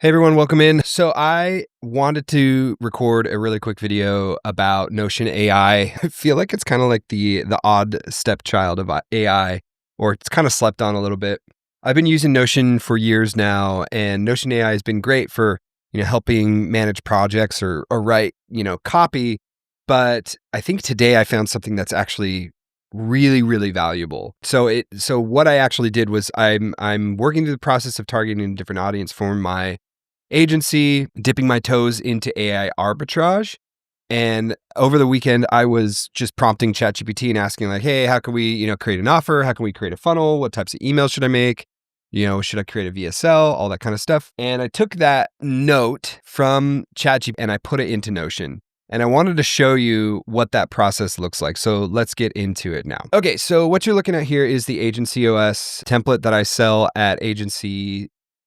Hey everyone, welcome in. So I wanted to record a really quick video about Notion AI. I feel like it's kind of like the odd stepchild of AI, or it's kind of slept on a little bit. I've been using Notion for years now, and Notion AI has been great for, helping manage projects or write, copy. But I think today I found something that's actually really, really valuable. So what I actually did was I'm working through the process of targeting a different audience for my agency, dipping my toes into AI arbitrage. And over the weekend, I was just prompting ChatGPT and asking like, hey, how can we, create an offer? How can we create a funnel? What types of emails should I make? Should I create a VSL? All that kind of stuff. And I took that note from ChatGPT and I put it into Notion. And I wanted to show you what that process looks like. So let's get into it now. Okay, so what you're looking at here is the Agency OS template that I sell at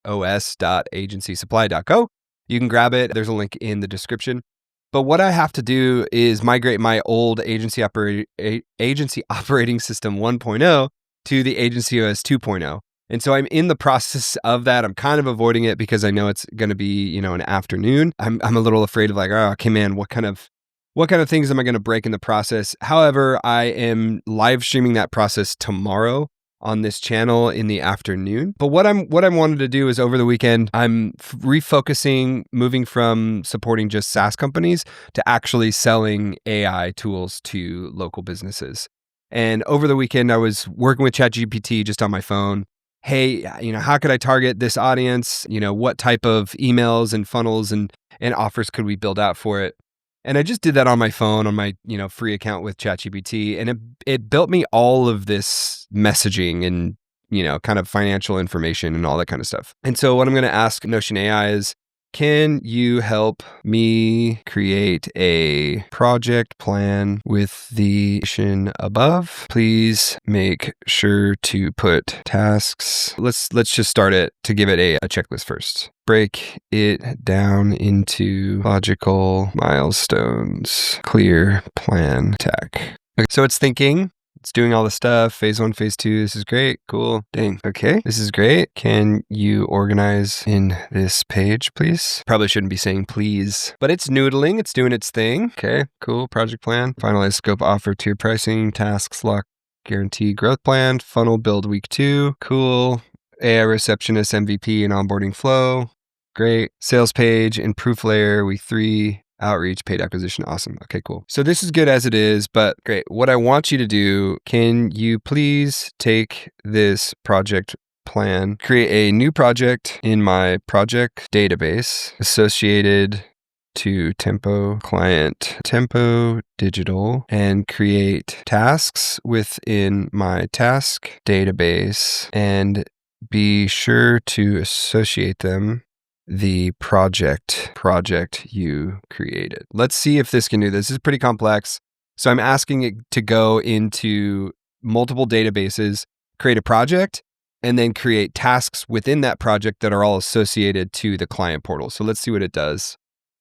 os.agencysupply.co. You can grab it. There's a link in the description. But what I have to do is migrate my old agency operating system 1.0 to the Agency OS 2.0. And so I'm in the process of that. I'm kind of avoiding it because I know it's going to be, an afternoon. I'm a little afraid of like, oh, okay, man, what kind of things am I going to break in the process? However, I am live streaming that process tomorrow on this channel in the afternoon. But what I wanted to do is over the weekend, I'm refocusing, moving from supporting just SaaS companies to actually selling AI tools to local businesses. And over the weekend, I was working with ChatGPT just on my phone. Hey, how could I target this audience? What type of emails and funnels and offers could we build out for it? And I just did that on my phone, on my, free account with ChatGPT. And it built me all of this messaging and, kind of financial information and all that kind of stuff. And so what I'm going to ask Notion AI is, can you help me create a project plan with the information above? Please make sure to put tasks. Let's just start it to give it a checklist first. Break it down into logical milestones, clear plan, tech. Okay, so it's thinking. It's doing all the stuff. Phase 1, phase 2. This is great. Cool. Dang. Okay. This is great. Can you organize in this page, please? Probably shouldn't be saying please, but it's noodling. It's doing its thing. Okay. Cool. Project plan. Finalize scope, offer, tier pricing, tasks, lock, guarantee, growth plan, funnel build week 2. Cool. AI receptionist, MVP, and onboarding flow. Great. Sales page and proof layer week 3. Outreach, paid acquisition. Awesome. Okay, cool. So this is good as it is, but great. What I want you to do, can you please take this project plan, create a new project in my project database associated to Tempo client, Tempo digital, and create tasks within my task database and be sure to associate them the project you created. Let's see if this can do this. This is pretty complex. So I'm asking it to go into multiple databases, create a project, and then create tasks within that project that are all associated to the client portal. So let's see what it does.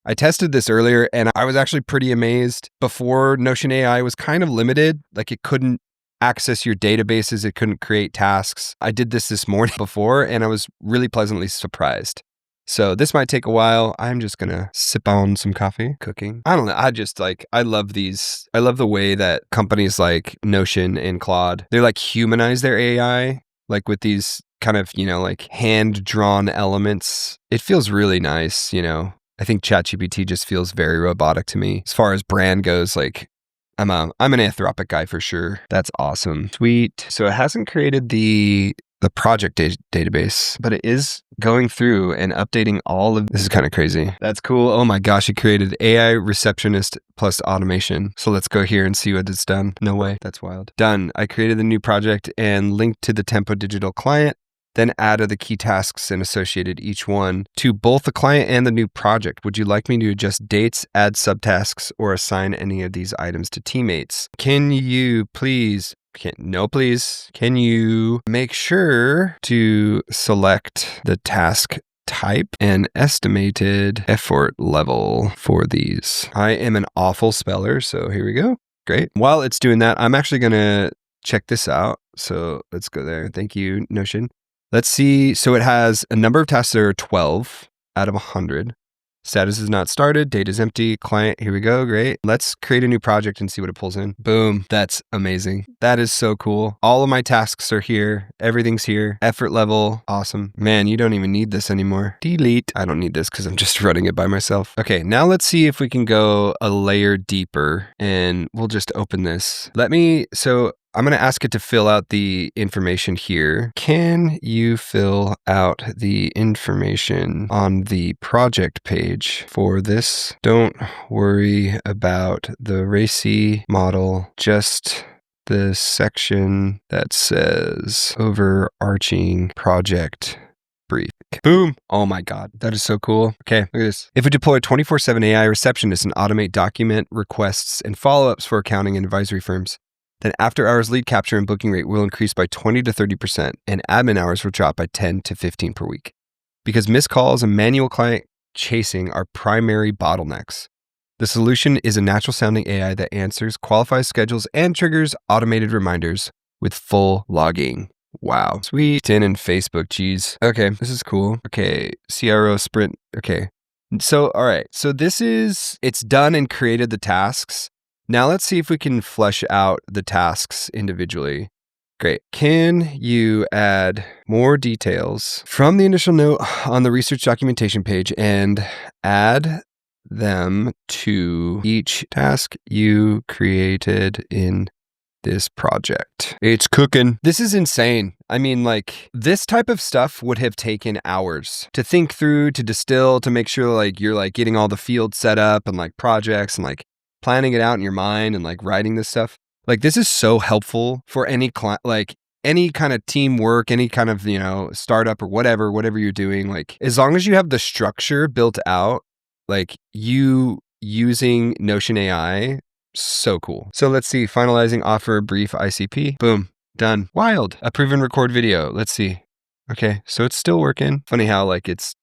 I tested this earlier and I was actually pretty amazed. Before, Notion AI was kind of limited. Like it couldn't access your databases. It couldn't create tasks. I did this morning before and I was really pleasantly surprised. So this might take a while. I'm just going to sip on some coffee, cooking. I don't know. I love these. I love the way that companies like Notion and Claude, they're like humanize their AI, like with these kind of, like hand drawn elements. It feels really nice. I think ChatGPT just feels very robotic to me. As far as brand goes, like I'm an Anthropic guy for sure. That's awesome. Sweet. So it hasn't created the project database, but it is going through and updating all of this. Is kind of crazy. That's cool. Oh my gosh, it created AI receptionist plus automation. So let's go here and see what it's done. No way. That's wild. Done. I created the new project and linked to the Tempo digital client, then added the key tasks and associated each one to both the client and the new project. Would you like me to adjust dates, add subtasks, or assign any of these items to teammates? Can you please Can you make sure to select the task type and estimated effort level for these? I am an awful speller, so here we go. Great. While it's doing that, I'm actually going to check this out. So let's go there. Thank you, Notion. Let's see. So it has a number of tasks. There are 12. out of 100. Status is not started. Date is empty. Client, here we go. Great. Let's create a new project and see what it pulls in. Boom. That's amazing. That is so cool. All of my tasks are here. Everything's here. Effort level. Awesome. Man, you don't even need this anymore. Delete. I don't need this because I'm just running it by myself. Okay, now let's see if we can go a layer deeper and we'll just open this. I'm going to ask it to fill out the information here. Can you fill out the information on the project page for this? Don't worry about the RACI model, just the section that says overarching project brief. Boom. Oh my God. That is so cool. Okay, look at this. If we deploy 24/7 AI receptionist and automate document requests and follow-ups for accounting and advisory firms, then after hours lead capture and booking rate will increase by 20 to 30%, and admin hours will drop by 10 to 15 per week. Because missed calls and manual client chasing are primary bottlenecks. The solution is a natural sounding AI that answers, qualifies schedules, and triggers automated reminders with full logging. Wow. Sweet. LinkedIn and Facebook. Geez. Okay, this is cool. Okay, CRO sprint. Okay. So, all right. So it's done and created the tasks. Now let's see if we can flesh out the tasks individually. Great. Can you add more details from the initial note on the research documentation page and add them to each task you created in this project? It's cooking. This is insane. I mean, like, this type of stuff would have taken hours to think through, to distill, to make sure like you're like getting all the fields set up and like projects and like planning it out in your mind and like writing this stuff. Like, this is so helpful for any client, like any kind of teamwork, any kind of, startup or whatever you're doing. Like, as long as you have the structure built out, like you using Notion AI, so cool. So let's see, finalizing offer brief ICP. Boom, done. Wild. Approve and record video. Let's see. Okay, so it's still working. Funny how like it's,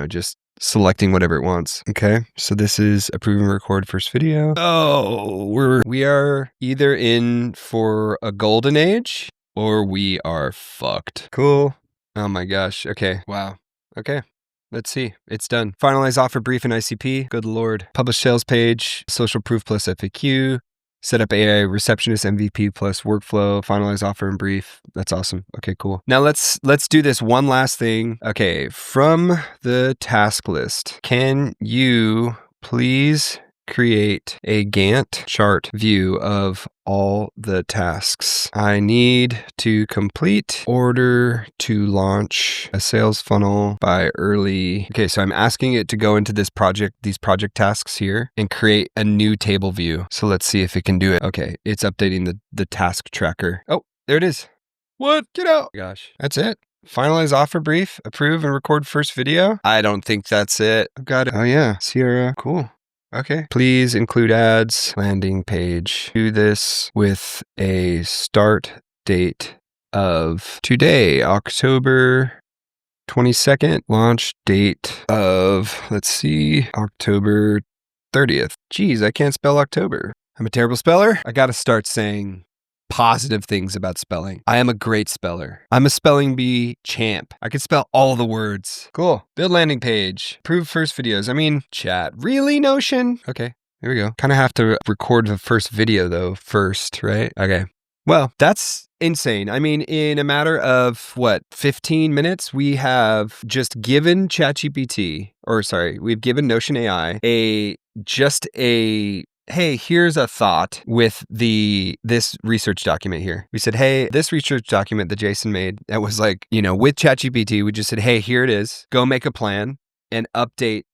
just selecting whatever it wants. Okay, so this is approve and record first video. Oh, we are either in for a golden age or we are fucked. Cool. Oh my gosh. Okay. Wow. Okay. Let's see. It's done. Finalize offer brief and ICP. Good Lord. Publish sales page, social proof plus FAQ. Set up AI receptionist MVP plus workflow, finalize offer and brief. That's awesome. Okay, cool. Now let's do this one last thing. Okay, from the task list, can you please create a Gantt chart view of all the tasks I need to complete order to launch a sales funnel by early. Okay, so I'm asking it to go into these project tasks here and create a new table view. So let's see if it can do it. Okay, it's updating the task tracker. Oh, there it is. What? Get out. Gosh, that's it. Finalize offer brief, approve and record first video. I don't think that's it. I've got it. Oh yeah, Sierra. Cool. Okay. Please include ads, landing page. Do this with a start date of today, October 22nd. Launch date of, October 30th. Geez, I can't spell October. I'm a terrible speller. I got to start saying positive things about spelling. I am a great speller. I'm a spelling bee champ. I can spell all the words. Cool. Build landing page. Approve first videos. Chat. Really, Notion? Okay, here we go. Kind of have to record the first video though first, right? Okay. Well, that's insane. In a matter of 15 minutes, we have just given we've given Notion AI hey, here's a thought with this research document here. We said, hey, this research document that Jason made, that was with ChatGPT, we just said, hey, here it is. Go make a plan and update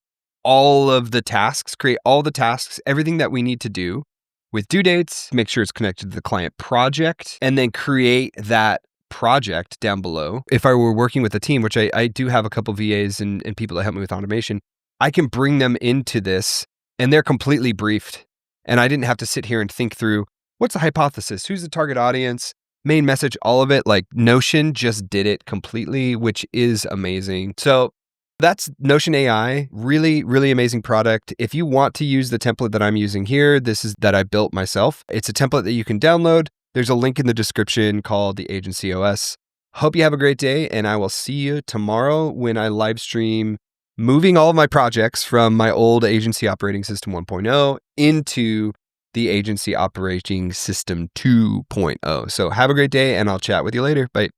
all of the tasks, create all the tasks, everything that we need to do with due dates, make sure it's connected to the client project, and then create that project down below. If I were working with a team, which I do have a couple VAs and people that help me with automation, I can bring them into this and they're completely briefed. And I didn't have to sit here and think through what's the hypothesis, who's the target audience, main message, all of it. Like Notion just did it completely, which is amazing. So that's Notion AI, really, really amazing product. If you want to use the template that I'm using here, this is that I built myself. It's a template that you can download. There's a link in the description called the Agency OS. Hope you have a great day, and I will see you tomorrow when I live stream moving all of my projects from my old agency operating system 1.0 into the agency operating system 2.0. So have a great day, and I'll chat with you later. Bye.